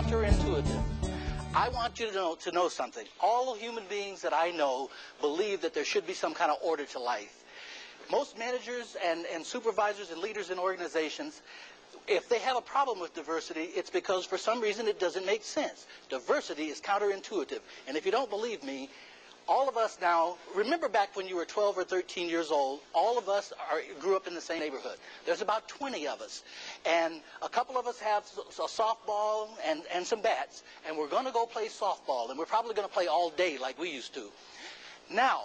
counterintuitive. I want you to know something. All human beings that I know believe that there should be some kind of order to life. Most managers and supervisors and leaders in organizations, if they have a problem with diversity, it's because for some reason it doesn't make sense. Diversity is counterintuitive. And if you don't believe me, all of us now, remember back when you were 12 or 13 years old, all of us grew up in the same neighborhood. There's about 20 of us. And a couple of us have a softball and some bats. And we're going to go play softball. And we're probably going to play all day like we used to. Now,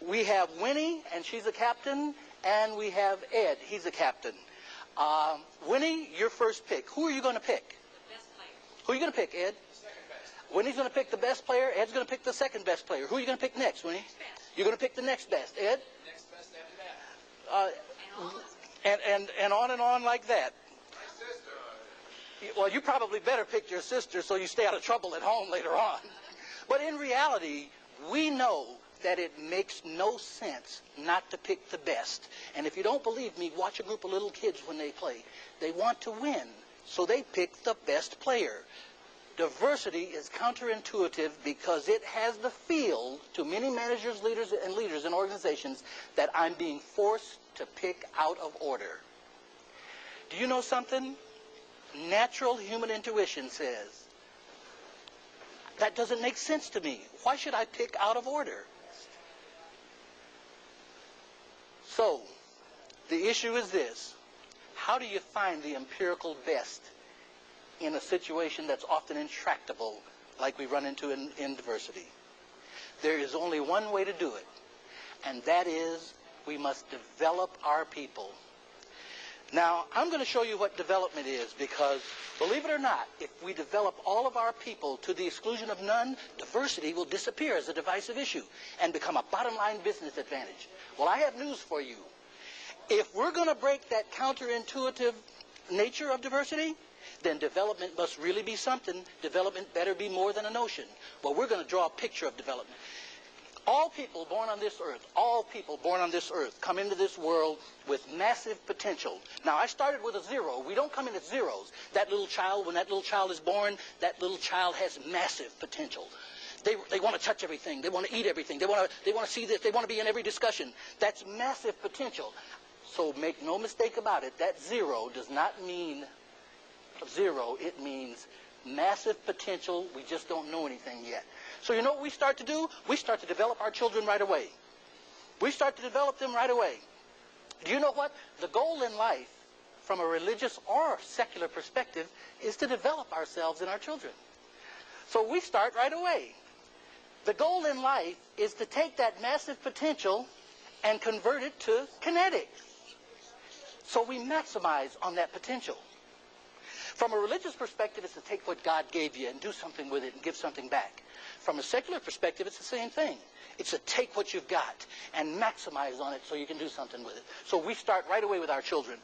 we have Winnie, and she's a captain. And we have Ed, he's a captain. Winnie, your first pick. Who are you going to pick? The best player. Who are you going to pick, Ed? Winnie's going to pick the best player. Ed's going to pick the second best player. Who are you going to pick next, Winnie? Next best. You're going to pick the next best. Ed? Next best after that. And on and on like that. My sister. Well, you probably better pick your sister so you stay out of trouble at home later on. But in reality, we know that it makes no sense not to pick the best. And if you don't believe me, watch a group of little kids when they play. They want to win, so they pick the best player. Diversity is counterintuitive because it has the feel to many managers, leaders in organizations that I'm being forced to pick out of order. Do you know something? Natural human intuition says, that doesn't make sense to me. Why should I pick out of order? So, the issue is this. How do you find the empirical best in a situation that's often intractable, like we run into in diversity? There is only one way to do it, and that is we must develop our people. Now, I'm going to show you what development is because, believe it or not, if we develop all of our people to the exclusion of none, diversity will disappear as a divisive issue and become a bottom-line business advantage. Well, I have news for you. If we're going to break that counterintuitive nature of diversity, then development must really be something. Development better be more than a notion. Well, we're going to draw a picture of development. All people born on this earth come into this world with massive potential. Now, I started with a zero. We don't come in as zeros. That little child, when that little child is born, that little child has massive potential. They want to touch everything. They want to eat everything. They want to see this. They want to be in every discussion. That's massive potential. So make no mistake about it. That zero does not mean zero. It means massive potential. We just don't know anything yet. So you know what we start to do? We start to develop our children right away. We start to develop them right away. Do you know what? The goal in life, from a religious or secular perspective, is to develop ourselves and our children. So we start right away. The goal in life is to take that massive potential and convert it to kinetic. So we maximize on that potential. From a religious perspective, it's to take what God gave you and do something with it and give something back. From a secular perspective, it's the same thing. It's to take what you've got and maximize on it so you can do something with it. So we start right away with our children.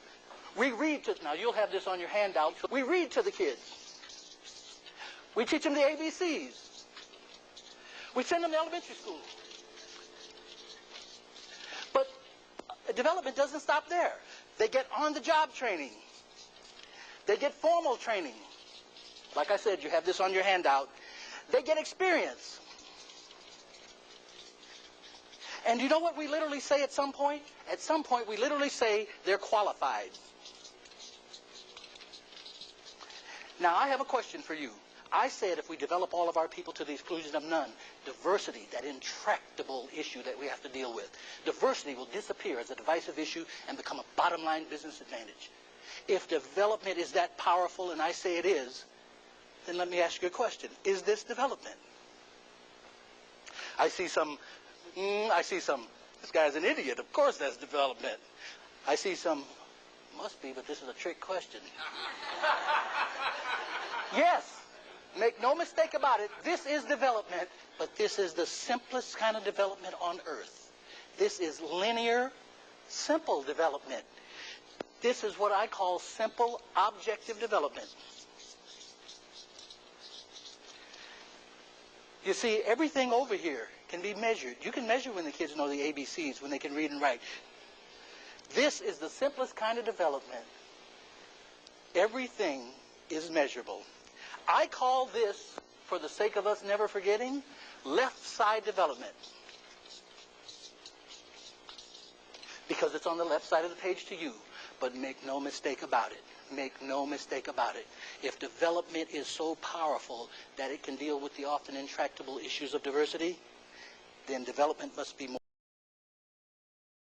We read to, now you'll have this on your handout, we read to the kids. We teach them the ABCs. We send them to elementary school. But development doesn't stop there. They get on-the-job training. They get formal training. Like I said, you have this on your handout. They get experience. And you know what we literally say at some point? At some point, we literally say they're qualified. Now, I have a question for you. I said if we develop all of our people to the exclusion of none, diversity, that intractable issue that we have to deal with, diversity will disappear as a divisive issue and become a bottom-line business advantage. If development is that powerful, and I say it is, then let me ask you a question. Is this development? I see some, this guy's an idiot. Of course that's development. I see some, must be, but this is a trick question. Yes, make no mistake about it, this is development, but this is the simplest kind of development on earth. This is linear, simple development. This is what I call simple, objective development. You see, everything over here can be measured. You can measure when the kids know the ABCs, when they can read and write. This is the simplest kind of development. Everything is measurable. I call this, for the sake of us never forgetting, left side development. Because it's on the left side of the page to you. But make no mistake about it. Make no mistake about it. If development is so powerful that it can deal with the often intractable issues of diversity, then development must be more